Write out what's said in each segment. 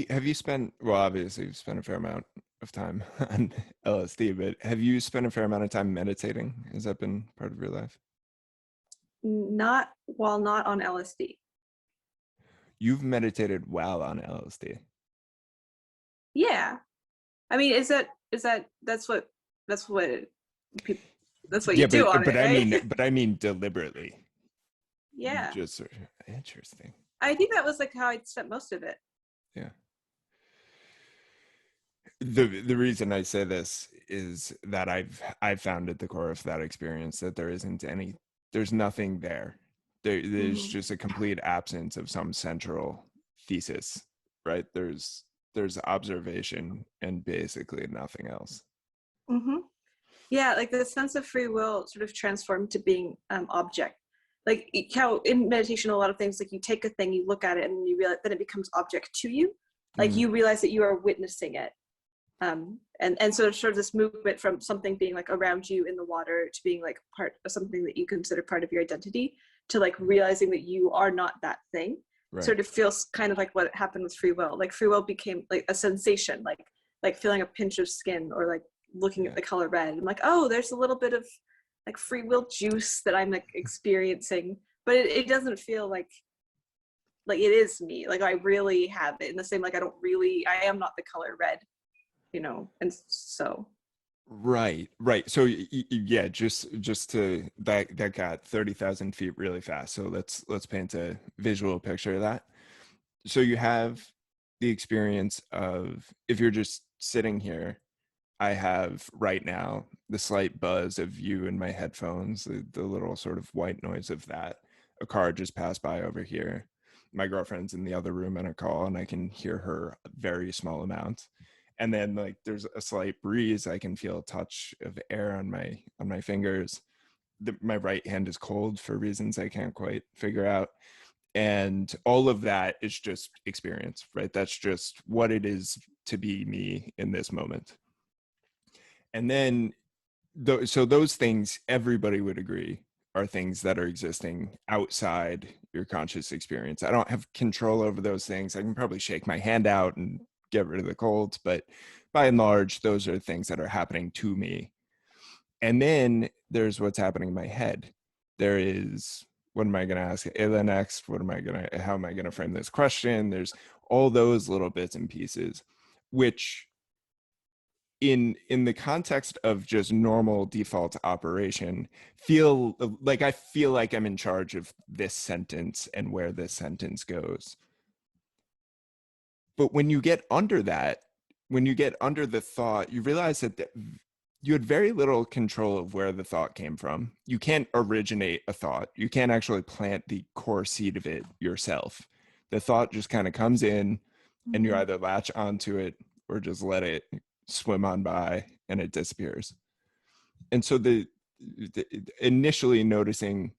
have you spent, well, obviously you've spent a fair amount of time on LSD, but have you spent a fair amount of time meditating? Has that been part of your life? Not while not on LSD. You've meditated while on LSD. Yeah. I mean, that's what people that's what you Yeah, do on but it, I mean, right? deliberately. You Yeah. just interesting. I think that was like how I spent most of it. Yeah. The reason I say this is that I've found at the core of that experience that there's nothing there. There's Hmm. just a complete absence of some central thesis, right? There's observation and basically nothing else. Hmm. Yeah, like the sense of free will sort of transformed to being object. Like how in meditation, a lot of things like you take a thing, you look at it, and you realize then it becomes object to you. Like Mm, you realize that you are witnessing it. And sort of this movement from something being like around you in the water to being like part of something that you consider part of your identity to like realizing that you are not that thing right. sort of feels kind of like what happened with free will. Like free will became like a sensation, like feeling a pinch of skin or like looking at Yeah. the color red. I'm like, oh, there's a little bit of like free will juice that I'm like experiencing, but it doesn't feel like it is me. Like I really have it in the same, like I am not the color red, and so. Right, right. So yeah, just to that got 30,000 feet really fast. So let's paint a visual picture of that. So you have the experience of, if you're just sitting here, I have right now the slight buzz of you in my headphones, the little sort of white noise of that. A car just passed by over here. My girlfriend's in the other room on a call, and I can hear her a very small amount. And then like there's a slight breeze. I can feel a touch of air on my fingers. My right hand is cold for reasons I can't quite figure out. And all of that is just experience, right? That's just what it is to be me in this moment. And then so those things, everybody would agree, are things that are existing outside your conscious experience. I don't have control over those things. I can probably shake my hand out and get rid of the colds, but by and large, those are things that are happening to me. And then there's what's happening in my head. There is, what am I going to ask Aella next? How am I going to frame this question? There's all those little bits and pieces, which in the context of just normal default operation I feel like I'm in charge of this sentence and where this sentence goes. But when you get under that, when you get under the thought, you realize that you had very little control of where the thought came from. You can't originate a thought. You can't actually plant the core seed of it yourself. The thought just kind of comes in, and you Mhm. either latch onto it or just let it swim on by and it disappears. And so the initially noticing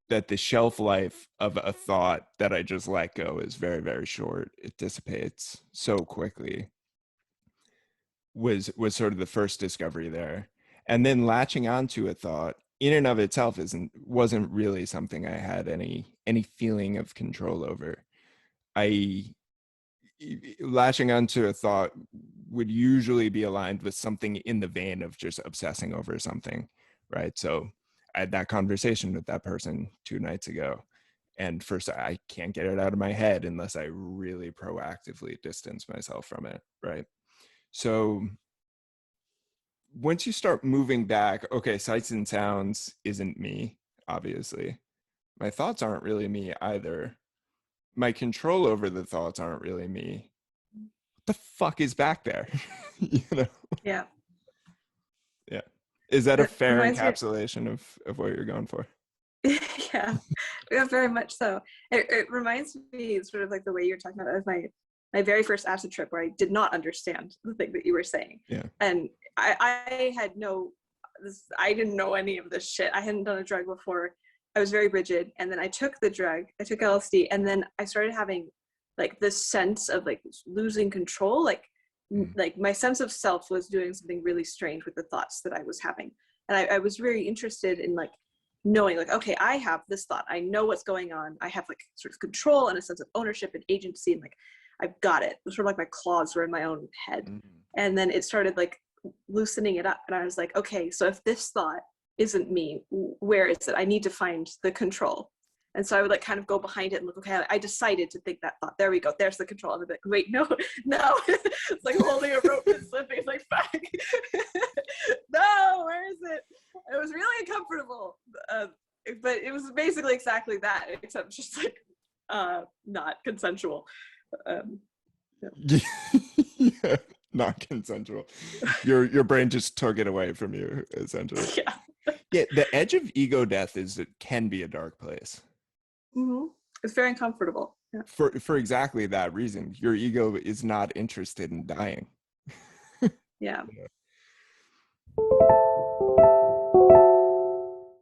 that the shelf life of a thought that I just let go is very, very short. It dissipates so quickly was sort of the first discovery there. And then latching onto a thought in and of itself wasn't really something I had any feeling of control over. I Latching onto a thought would usually be aligned with something in the vein of just obsessing over something, right? So I had that conversation with that person 2 nights ago, and first I can't get it out of my head unless I really proactively distance myself from it, right? So once you start moving back, okay, sights and sounds isn't me, obviously. My thoughts aren't really me either. My control over the thoughts aren't really me. What the fuck is back there? you know? Yeah. Yeah. Is that a It fair reminds me. encapsulation of what you're going for? Yeah, yeah, very much so. It reminds me sort of like the way you're talking about it of my very first acid trip where I did not understand the thing that you were saying. Yeah. And I didn't know any of this shit. I hadn't done a drug before. I was very rigid. And then I took the drug, I took LSD, and then I started having like this sense of like losing control. Mm. Like my sense of self was doing something really strange with the thoughts that I was having. And I was very interested in like knowing like, okay, I have this thought, I know what's going on, I have like sort of control and a sense of ownership and agency, and like I've got it. It was sort of like my claws were in my own head. Mm. And then it started like loosening it up. And I was like, okay, so if this thought isn't me, where is it? I need to find the control. And so I would like kind of go behind it and look, okay, I decided to think that thought. There we go. There's the control. And I'm like, wait, no. It's like holding a rope and slipping. It's like, fuck. No, where is it? It was really uncomfortable. But it was basically exactly that, except just like not consensual. Yeah. Yeah, not consensual. Your brain just took it away from you, essentially. Yeah. Yeah, the edge of ego death is it can be a dark place. Mm-hmm. It's very uncomfortable. Yeah. For exactly that reason. Your ego is not interested in dying. Yeah. Yeah.